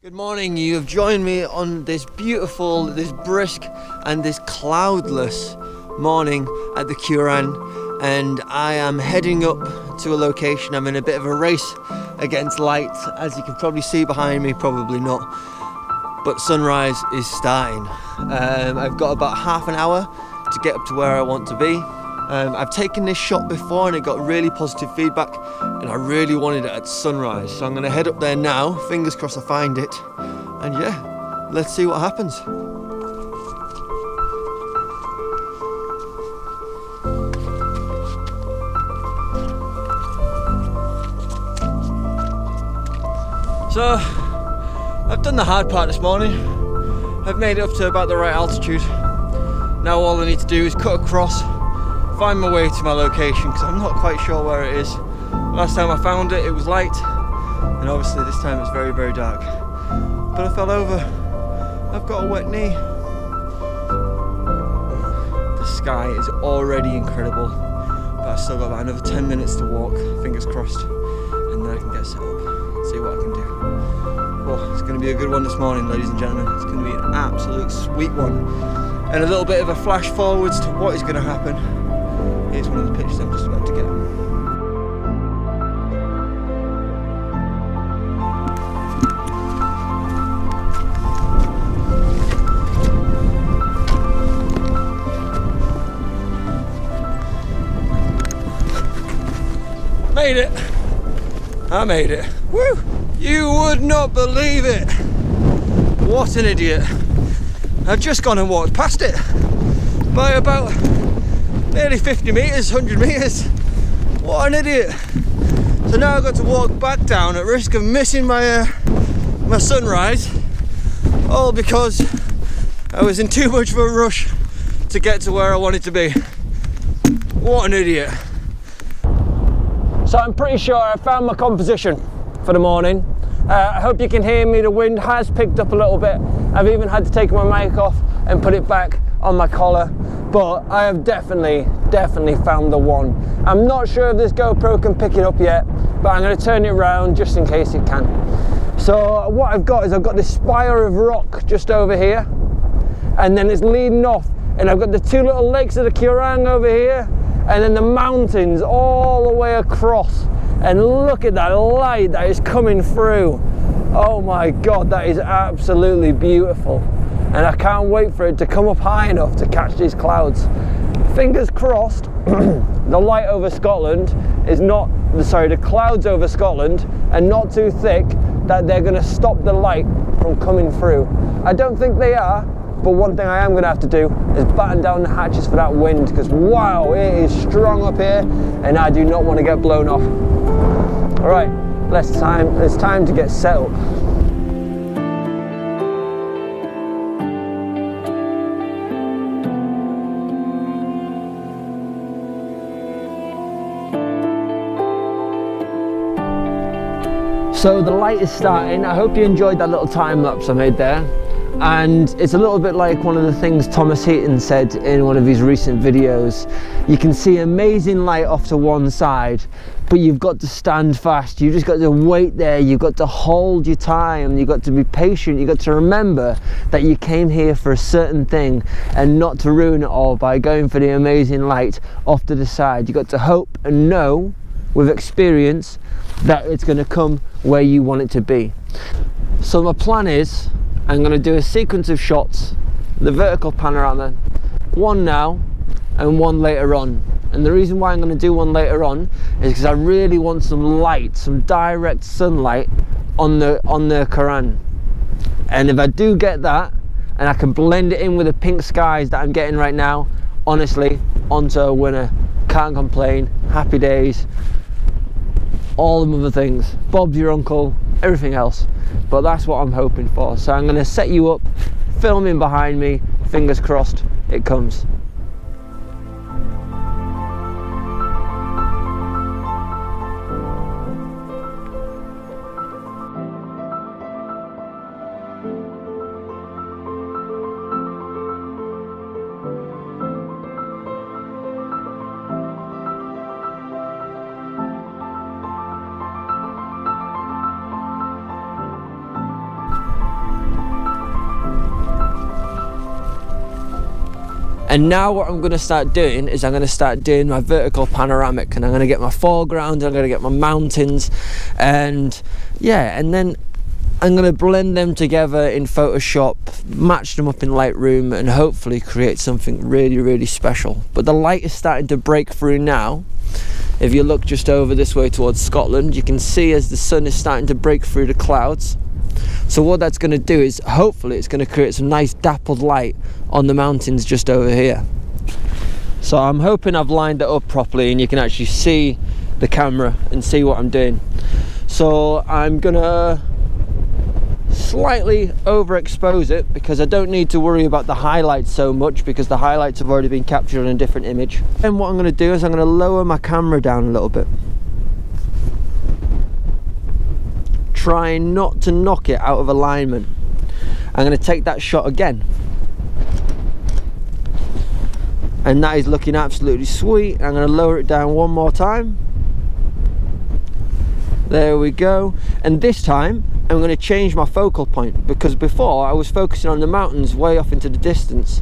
Good morning, you have joined me on this beautiful, this brisk and this cloudless morning at the Quiraing, and I am heading up to a location. I'm in a bit of a race against light, as you can probably see behind me, probably not, but sunrise is starting. I've got about half an hour to get up to where I want to be. I've taken this shot before and it got really positive feedback, and I really wanted it at sunrise, so I'm going to head up there now. Fingers crossed I find it, and yeah, let's see what happens. So I've done the hard part this morning. I've made it up to about the right altitude. Now all I need to do is cut across, find my way to my location, because I'm not quite sure where it is. Last time I found it, it was light, and obviously this time it's very, very dark. But I fell over. I've got a wet knee. The sky is already incredible, but I've still got about another 10 minutes to walk, fingers crossed, and then I can get set up, see what I can do. Oh, it's going to be a good one this morning, ladies and gentlemen. It's going to be an absolute sweet one. And a little bit of a flash forwards to what is going to happen. Here's one of the pictures I'm just about to get. Made it! I made it. Woo! You would not believe it! What an idiot. I've just gone and walked past it by about nearly 50 metres, 100 metres. What an idiot. So now I've got to walk back down at risk of missing my my sunrise, all because I was in too much of a rush to get to where I wanted to be. What an idiot. So I'm pretty sure I found my composition for the morning. I hope you can hear me. The wind has picked up a little bit. I've even had to take my mic off and put it back on my collar, but I have definitely found the one. I'm not sure if this GoPro can pick it up yet, but I'm going to turn it around just in case it can. So what I've got is I've got this spire of rock just over here, and then it's leading off, and I've got the two little lakes of the Quiraing over here, and then the mountains all the way across. And look at that light that is coming through. Oh my God, that is absolutely beautiful. And I can't wait for it to come up high enough to catch these clouds. Fingers crossed, the light over Scotland is not, sorry, the clouds over Scotland are not too thick that they're gonna stop the light from coming through. I don't think they are, but one thing I am gonna have to do is batten down the hatches for that wind, because wow, it is strong up here and I do not want to get blown off. All right, it's time to get set up. So the light is starting. I hope you enjoyed that little time lapse I made there. And it's a little bit like one of the things Thomas Heaton said in one of his recent videos. You can see amazing light off to one side, but you've got to stand fast. You just got to wait there. You've got to hold your time. You've got to be patient. You've got to remember that you came here for a certain thing and not to ruin it all by going for the amazing light off to the side. You've got to hope and know with experience that it's going to come where you want it to be. So my plan is, I'm going to do a sequence of shots, the vertical panorama, one now and one later on. And the reason why I'm going to do one later on is because I really want some light, some direct sunlight on the Quiraing. And if I do get that, and I can blend it in with the pink skies that I'm getting right now, honestly, onto a winner. Can't complain, happy days, all them other things, Bob's your uncle, everything else. But that's what I'm hoping for. So I'm going to set you up, filming behind me, fingers crossed it comes. And now what I'm going to start doing is I'm going to start doing my vertical panoramic, and I'm going to get my foreground, I'm going to get my mountains, and yeah, and then I'm going to blend them together in Photoshop, match them up in Lightroom, and hopefully create something really, really special. But the light is starting to break through now. If you look just over this way towards Scotland, you can see as the sun is starting to break through the clouds. So what that's going to do is, hopefully it's going to create some nice dappled light on the mountains just over here. So I'm hoping I've lined it up properly and you can actually see the camera and see what I'm doing. So I'm going to slightly overexpose it because I don't need to worry about the highlights so much, because the highlights have already been captured on a different image. And what I'm going to do is I'm going to lower my camera down a little bit, trying not to knock it out of alignment. I'm going to take that shot again, and that is looking absolutely sweet. I'm going to lower it down one more time. There we go. And this time I'm going to change my focal point, because before I was focusing on the mountains way off into the distance,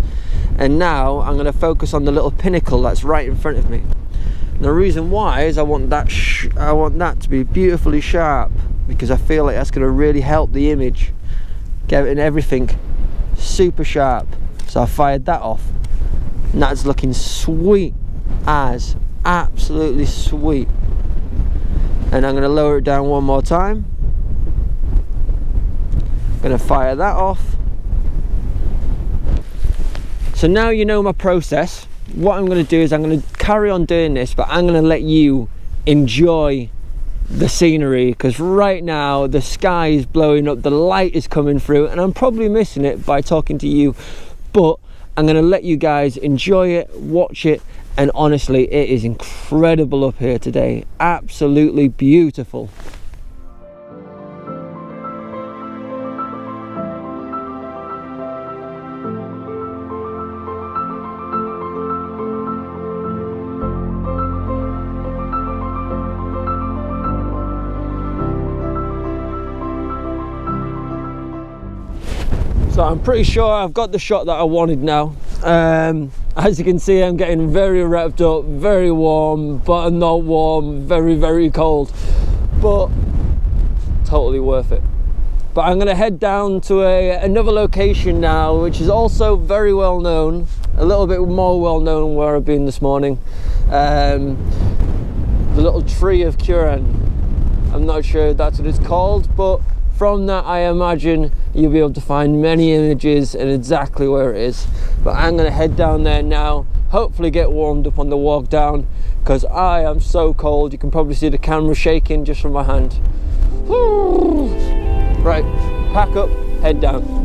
and now I'm going to focus on the little pinnacle that's right in front of me. And the reason why is I want that to be beautifully sharp, because I feel like that's going to really help the image, getting everything super sharp. So I fired that off, and that's looking sweet as, absolutely sweet. And I'm going to lower it down one more time. I'm going to fire that off. So now you know my process. What I'm going to do is I'm going to carry on doing this, but I'm going to let you enjoy the scenery, because right now the sky is blowing up, the light is coming through, and I'm probably missing it by talking to you, but I'm going to let you guys enjoy it, watch it. And honestly, it is incredible up here today. Absolutely beautiful. So I'm pretty sure I've got the shot that I wanted now. As you can see, I'm getting very revved up, very warm, but not warm, very, very cold, but totally worth it. But I'm going to head down to another location now, which is also very well known, a little bit more well known where I've been this morning. The little tree of Quiraing. I'm not sure if that's what it's called, but from that I imagine you'll be able to find many images and exactly where it is. But I'm going to head down there now, hopefully get warmed up on the walk down, because I am so cold. You can probably see the camera shaking just from my hand. Right, pack up, head down.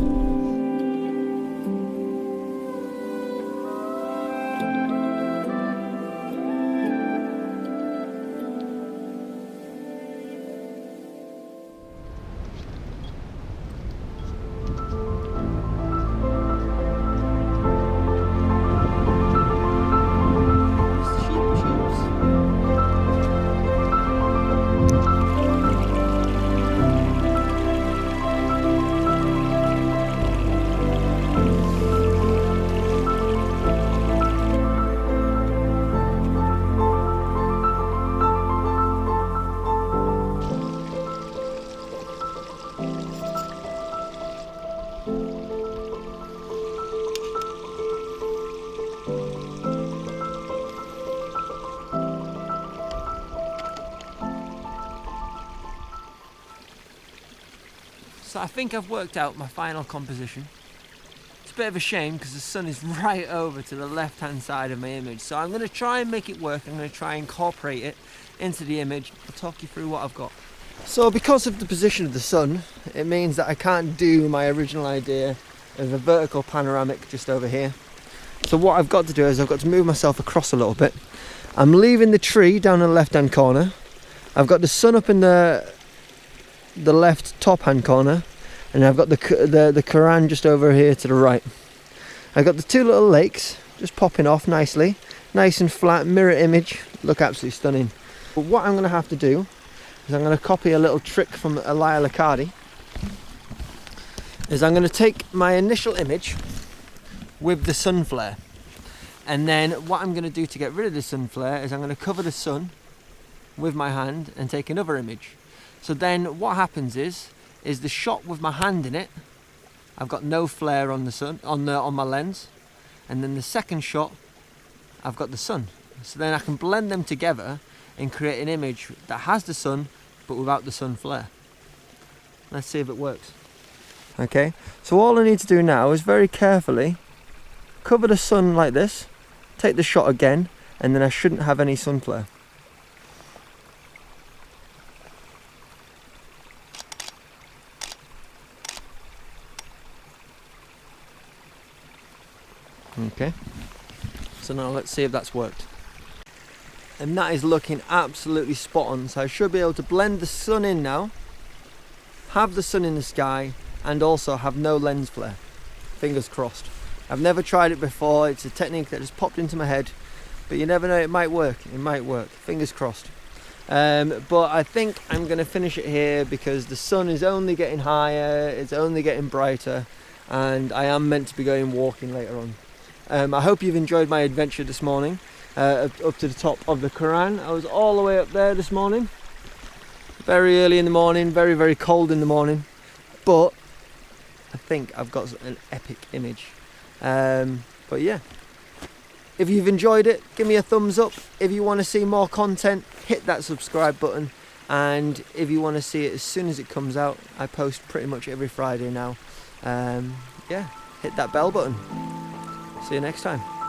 So I think I've worked out my final composition. It's a bit of a shame because the sun is right over to the left hand side of my image, so I'm going to try and make it work. I'm going to try and incorporate it into the image. I'll talk you through what I've got. So because of the position of the sun, it means that I can't do my original idea of a vertical panoramic just over here. So what I've got to do is I've got to move myself across a little bit. I'm leaving the tree down in the left hand corner. I've got the sun up in the left top hand corner, and I've got the Quiraing just over here to the right. I've got the two little lakes just popping off nicely, nice and flat, mirror image, look absolutely stunning. But what I'm going to have to do is I'm going to copy a little trick from Elia Liccardi. Is I'm going to take my initial image with the sun flare, And then what I'm going to do to get rid of the sun flare is I'm going to cover the sun with my hand and take another image. So then what happens is the shot with my hand in it, I've got no flare on the sun, on my lens, and then the second shot I've got the sun. So then I can blend them together and create an image that has the sun but without the sun flare. Let's see if it works. Okay, so all I need to do now is very carefully cover the sun like this, take the shot again, and then I shouldn't have any sun flare. Okay, so now let's see if that's worked. And that is looking absolutely spot on, so I should be able to blend the sun in now, have the sun in the sky, and also have no lens flare. Fingers crossed. I've never tried it before, it's a technique that just popped into my head, but you never know, it might work, fingers crossed. But I think I'm going to finish it here because the sun is only getting higher, it's only getting brighter, and I am meant to be going walking later on. I hope you've enjoyed my adventure this morning, up to the top of the Quiraing. I was all the way up there this morning, very early in the morning, very, very cold in the morning, but I think I've got an epic image. But yeah, if you've enjoyed it, give me a thumbs up. If you want to see more content, hit that subscribe button, and if you want to see it as soon as it comes out, I post pretty much every Friday now. Yeah, hit that bell button. See you next time.